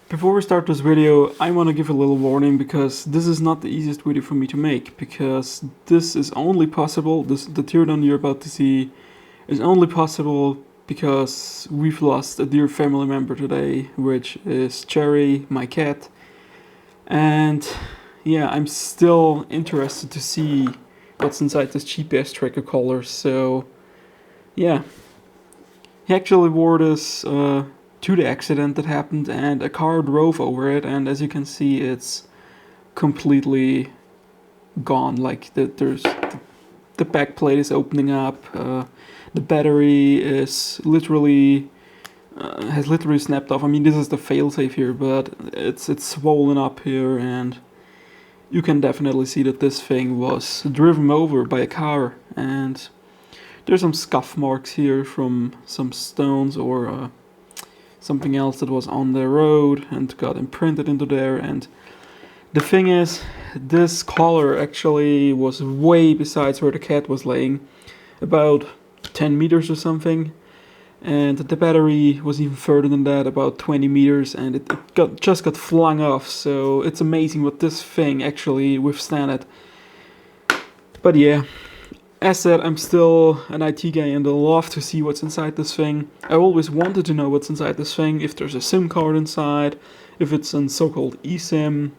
Before we start this video, I want to give a little warning because this is not the easiest video for me to make, because this is only possible, the teardown you're about to see is only possible because we've lost a dear family member today, which is Cherry, my cat. And yeah, I'm still interested to see what's inside this GPS tracker collar, so yeah. He actually wore this to the accident that happened, and a car drove over it, and as you can see, it's completely gone. Like the back plate is opening up, the battery is literally has literally snapped off. I mean, this is the failsafe here, but it's swollen up here, and you can definitely see that this thing was driven over by a car. And there's some scuff marks here from some stones or something else that was on the road and got imprinted into there. And the thing is, this collar actually was way besides where the cat was laying, about 10 meters or something. And the battery was even further than that, about 20 meters, and it just got flung off. So it's amazing what this thing actually withstood. But yeah, as said, I'm still an IT guy and I love to see what's inside this thing. I always wanted to know what's inside this thing, if there's a SIM card inside, if it's a so-called eSIM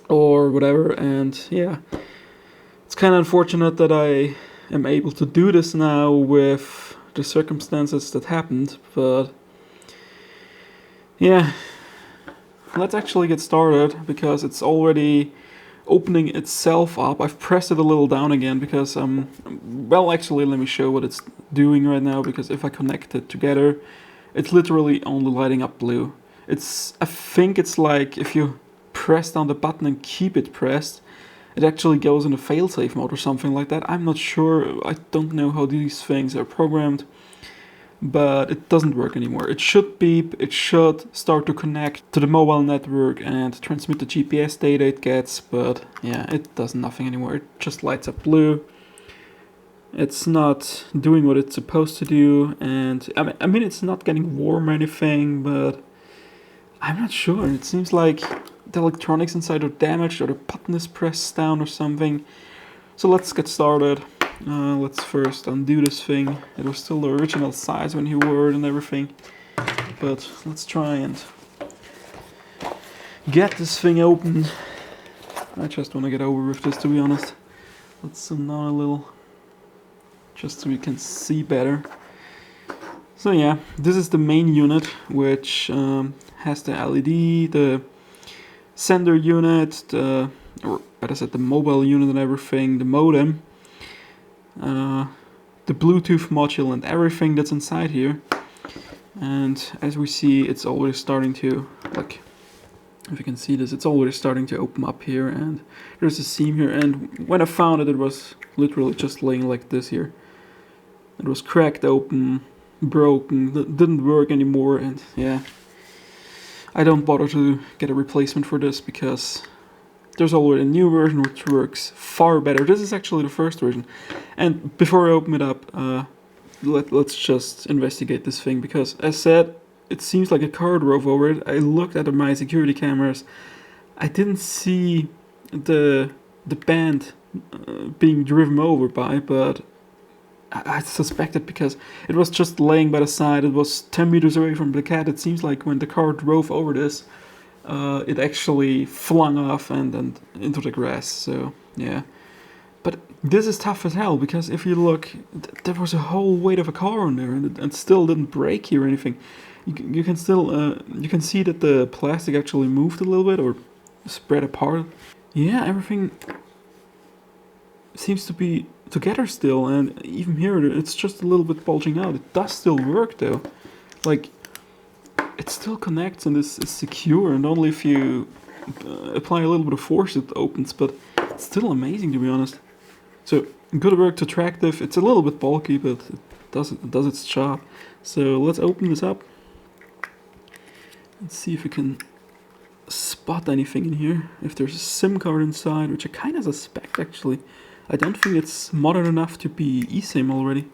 or whatever. And yeah, it's kind of unfortunate that I am able to do this now with the circumstances that happened, but yeah, let's actually get started because it's already opening itself up. I've pressed it a little down again because well, actually let me show what it's doing right now, because if I connect it together, it's literally only lighting up blue. I think it's like if you press down the button and keep it pressed, it actually goes into failsafe mode or something like that. I'm not sure. I don't know how these things are programmed, but it doesn't work anymore. It should beep, it should start to connect to the mobile network and transmit the GPS data it gets, but yeah, it does nothing anymore. It just lights up blue. It's not doing what it's supposed to do, and I mean it's not getting warm or anything, but I'm not sure. It seems like the electronics inside are damaged, or the button is pressed down or something. So let's get started. Let's first undo this thing. It was still the original size when he wore it and everything. But let's try and get this thing open. I just want to get over with this, to be honest. Let's zoom down a little, just so we can see better. So yeah, this is the main unit, which has the LED, the sender unit, or better said, the mobile unit and everything, the modem, the Bluetooth module and everything that's inside here. And as we see, it's already starting to, like, if you can see this, it's already starting to open up here, and there's a seam here, and when I found it, it was literally just laying like this here. It was cracked open, broken, didn't work anymore, and yeah, I don't bother to get a replacement for this because there's already a new version which works far better. This is actually the first version. And before I open it up, let's just investigate this thing, because as said, it seems like a car drove over it. I looked at my security cameras. I didn't see the band being driven over by, but I suspected because it was just laying by the side. It was 10 meters away from the cat. It seems like when the car drove over this, it actually flung off and into the grass. So yeah, but this is tough as hell, because if you look, there was a whole weight of a car on there, and it still didn't break here or anything. You can still you can see that the plastic actually moved a little bit or spread apart. Yeah, everything seems to be together still, and even here it's just a little bit bulging out. It does still work though, like it still connects and is secure, and only if you apply a little bit of force it opens, but it's still amazing, to be honest. So good work to Tractive. It's a little bit bulky, but it does its job. So let's open this up. Let's see if we can spot anything in here. If there's a SIM card inside, which I kind of suspect actually. I don't think it's modern enough to be eSIM already.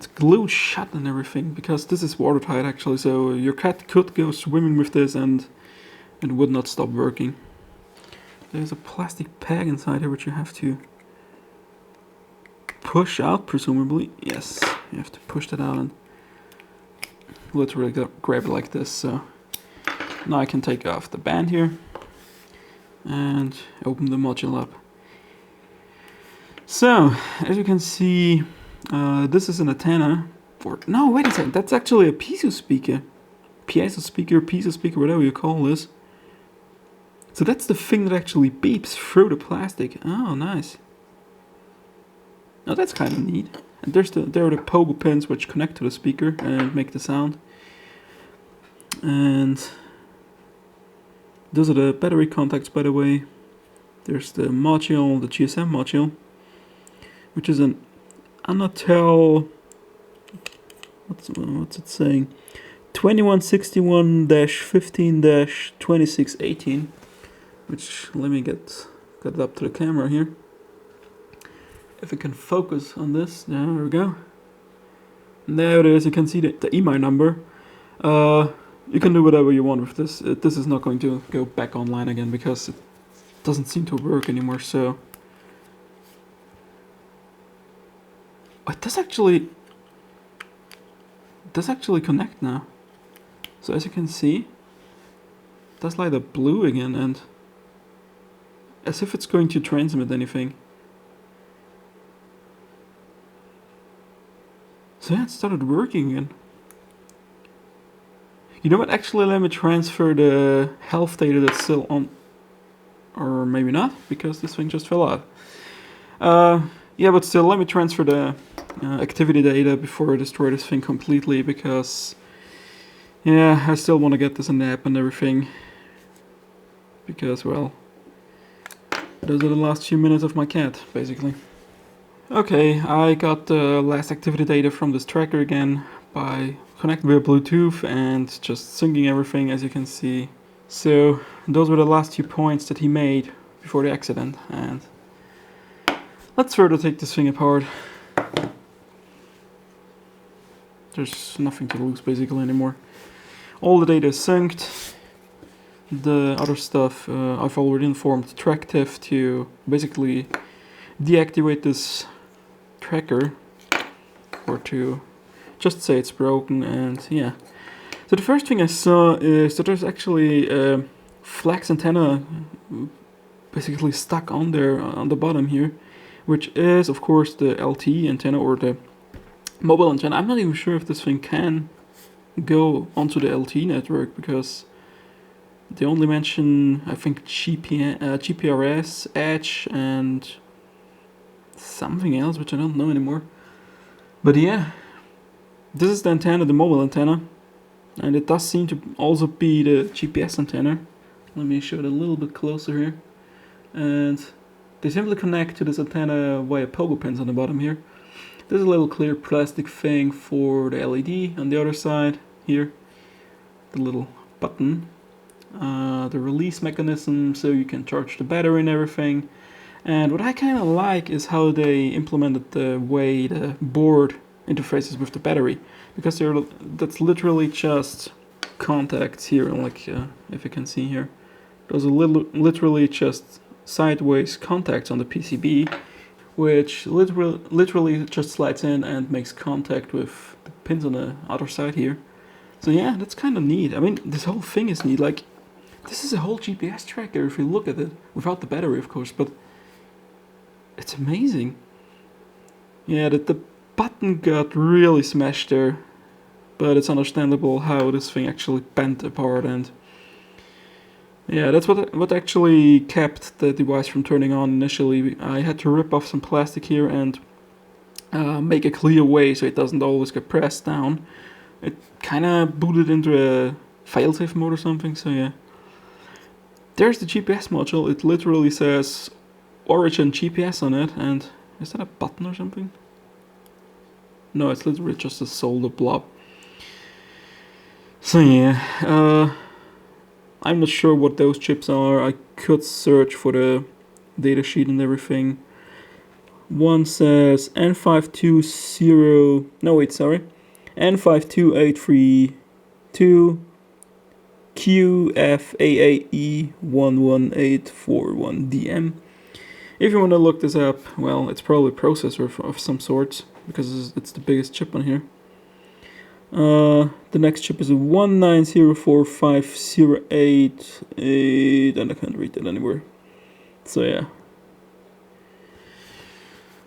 it's glued shut and everything, because this is watertight actually, so your cat could go swimming with this and it would not stop working. There's a plastic peg inside here which you have to push out, presumably. Yes, you have to push that out and literally grab it like this. So now I can take off the band here and open the module up. So, as you can see, this is an antenna for... No, wait a second, that's actually a piezo speaker. Piezo speaker, whatever you call this. So that's the thing that actually beeps through the plastic. Oh, nice. Now that's kind of neat. And there are the pogo pins which connect to the speaker and make the sound. And those are the battery contacts, by the way. There's the module, the GSM module, which is an Anatel, what's it saying? 2161-15-2618, which, let me get it up to the camera here. If I can focus on this, there we go. And there it is, you can see the EMI number. You can do whatever you want with this. This is not going to go back online again because it doesn't seem to work anymore, so... It does actually connect now. So as you can see, it does light up blue again, and as if it's going to transmit anything. So yeah, it started working again. You know what, actually let me transfer the health data that's still on, or maybe not, because this thing just fell out. Yeah, but still, let me transfer the activity data before I destroy this thing completely, because yeah, I still want to get this in the app and everything, because, well, those are the last few minutes of my cat, basically. Okay, I got the last activity data from this tracker again by connecting via Bluetooth and just syncing everything, as you can see. So those were the last few points that he made before the accident, and let's further take this thing apart. There's nothing to lose basically anymore. All the data is synced. The other stuff, I've already informed Tractive to basically deactivate this tracker, or to just say it's broken, and yeah. So the first thing I saw is that there's actually a flex antenna basically stuck on there on the bottom here, which is of course the LTE antenna, or the mobile antenna. I'm not even sure if this thing can go onto the LTE network, because they only mention, I think, GPRS, Edge, and something else which I don't know anymore. But yeah, this is the antenna, the mobile antenna, and it does seem to also be the GPS antenna. Let me show it a little bit closer here. And they simply connect to this antenna via pogo pins on the bottom here. There's a little clear plastic thing for the LED on the other side here. The little button. The release mechanism so you can charge the battery and everything. And what I kind of like is how they implemented the way the board interfaces with the battery, because that's literally just contacts here, like if you can see here. Those are literally just sideways contacts on the PCB, which literally just slides in and makes contact with the pins on the other side here. So yeah, that's kind of neat. I mean, this whole thing is neat. Like, this is a whole GPS tracker if you look at it, without the battery of course, but it's amazing. Yeah, the button got really smashed there, but it's understandable how this thing actually bent apart, and yeah, that's what actually kept the device from turning on initially. I had to rip off some plastic here and make a clear way so it doesn't always get pressed down. It kind of booted into a failsafe mode or something, so yeah. There's the GPS module. It literally says Origin GPS on it, and is that a button or something? No, it's literally just a solder blob. So yeah, I'm not sure what those chips are. I could search for the datasheet and everything. one says N520, no wait, sorry, N52832 QFAAE11841DM. If you want to look this up, well, it's probably a processor of some sort, because it's the biggest chip on here. The next chip is a 1904508, and I can't read that anywhere. So yeah.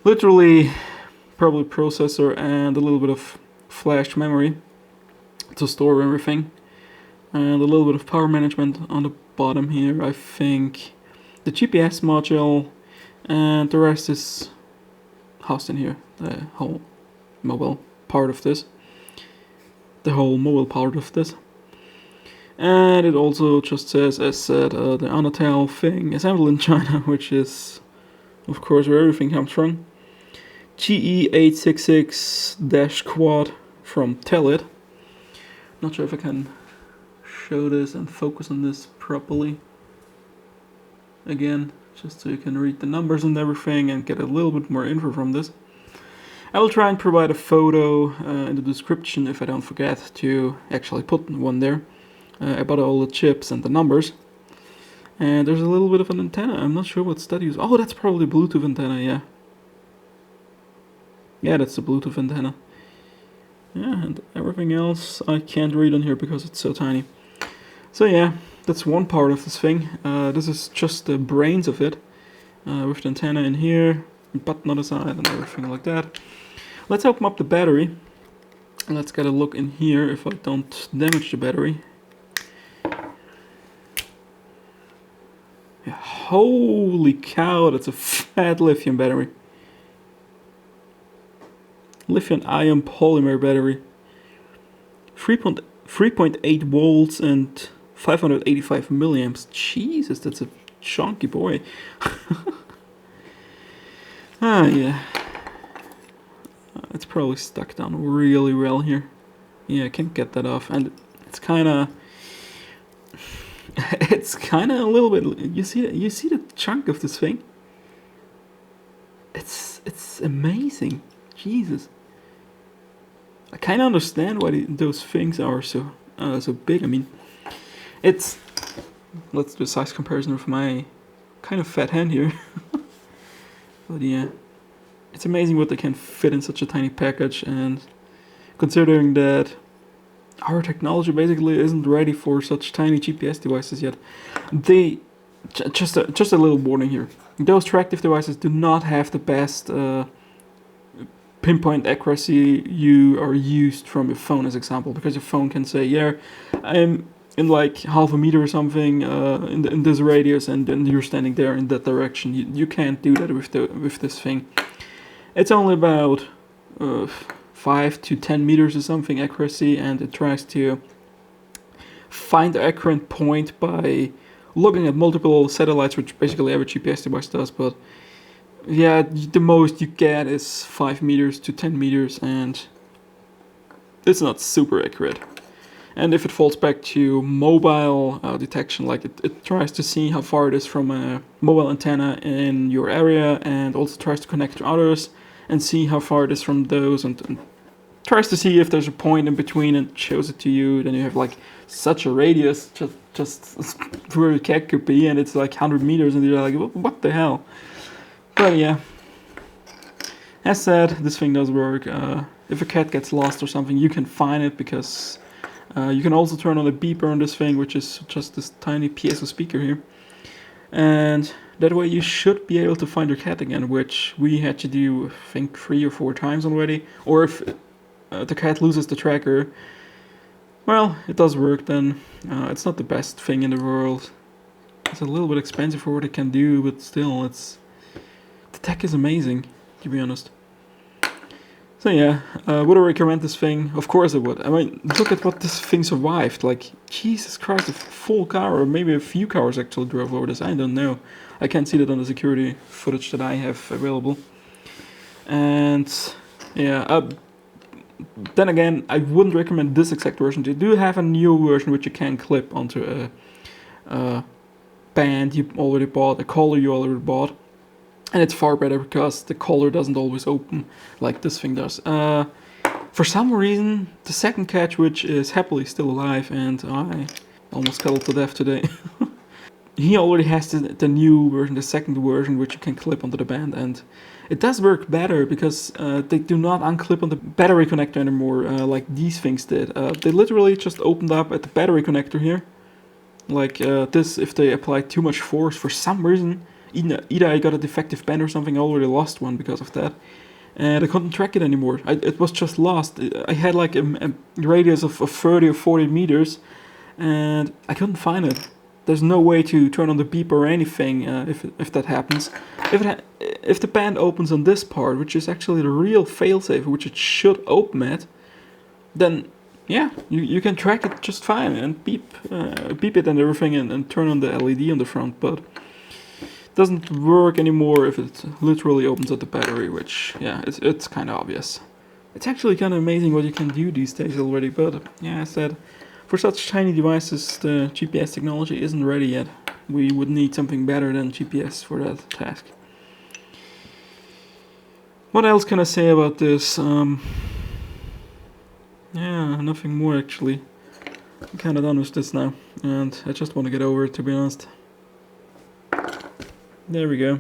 Literally, probably processor and a little bit of flash memory to store everything. And a little bit of power management on the bottom here, I think. The GPS module, and the rest is housed in here, the whole mobile part of this. And it also just says, as said, the Anatel thing assembled in China, which is, of course, where everything comes from. GE866-quad from Telit. Not sure if I can show this and focus on this properly. Again, just so you can read the numbers and everything and get a little bit more info from this. I will try and provide a photo in the description if I don't forget to actually put one there about all the chips and the numbers. And there's a little bit of an antenna. I'm not sure what studios. Oh, that's probably Bluetooth antenna, yeah. Yeah, that's the Bluetooth antenna. Yeah, and everything else I can't read on here because it's so tiny. So yeah, that's one part of this thing. This is just the brains of it, with the antenna in here, button on the side and everything like that. Let's open up the battery. Let's get a look in here if I don't damage the battery. Yeah, holy cow, that's a fat lithium battery. Lithium ion polymer battery. 3.8 volts and 585 milliamps. Jesus, that's a chunky boy. Yeah. It's probably stuck down really well here. Yeah, I can't get that off. And it's kind of... it's kind of a little bit... You see the chunk of this thing? It's amazing. Jesus. I kind of understand why those things are so big. I mean, it's... Let's do a size comparison of my kind of fat hand here. But yeah, it's amazing what they can fit in such a tiny package, and considering that our technology basically isn't ready for such tiny GPS devices yet. Just a little warning here. Those Tractive devices do not have the best pinpoint accuracy you are used from your phone as example, because your phone can say, yeah, I'm in like half a meter or something in this radius, and then you're standing there in that direction. You can't do that with this thing. It's only about 5 to 10 meters or something accuracy, and it tries to find the accurate point by looking at multiple satellites, which basically every GPS device does. But yeah, the most you get is 5 meters to 10 meters, and it's not super accurate. And if it falls back to mobile detection, like it tries to see how far it is from a mobile antenna in your area, and also tries to connect to others and see how far it is from those, and tries to see if there's a point in between and shows it to you. Then you have like such a radius just where a cat could be, and it's like 100 meters, and you're like, what the hell? But yeah, as said, this thing does work. If a cat gets lost or something, you can find it, because you can also turn on a beeper on this thing, which is just this tiny piezo speaker here. And that way you should be able to find your cat again, which we had to do, I think, 3 or 4 times already. Or if the cat loses the tracker, well, it does work then. It's not the best thing in the world. It's a little bit expensive for what it can do, but still, the tech is amazing, to be honest. So yeah, would I recommend this thing? Of course I would. I mean, look at what this thing survived. Like, Jesus Christ, a full car, or maybe a few cars actually drove over this. I don't know. I can't see that on the security footage that I have available. And yeah, then again, I wouldn't recommend this exact version. They do have a new version which you can clip onto a band you already bought, a collar you already bought. And it's far better because the collar doesn't always open like this thing does. For some reason, the second catch, which is happily still alive, and I almost cuddled to death today, he already has the new version, the second version, which you can clip onto the band, and it does work better because they do not unclip on the battery connector anymore like these things did. They literally just opened up at the battery connector here. Like this, if they apply too much force for some reason, either I got a defective band or something, I already lost one because of that. And I couldn't track it anymore. It was just lost. I had like a radius of 30 or 40 meters, and I couldn't find it. There's no way to turn on the beep or anything if that happens. If the band opens on this part, which is actually the real failsafe, which it should open at, then yeah, you can track it just fine and beep it and everything and turn on the LED on the front, but it doesn't work anymore if it literally opens at the battery, which yeah, it's kind of obvious. It's actually kind of amazing what you can do these days already, but yeah, I said, for such tiny devices, the GPS technology isn't ready yet. We would need something better than GPS for that task. What else can I say about this? Yeah, nothing more actually. I'm kinda done with this now, and I just want to get over it, to be honest. There we go.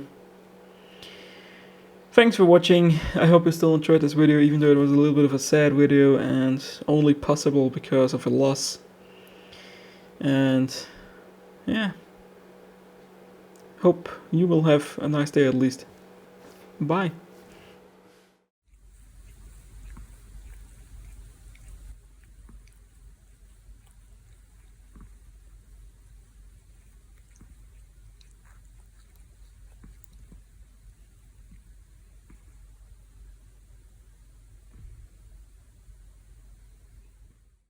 Thanks for watching. I hope you still enjoyed this video, even though it was a little bit of a sad video and only possible because of a loss. And yeah, hope you will have a nice day at least. Bye.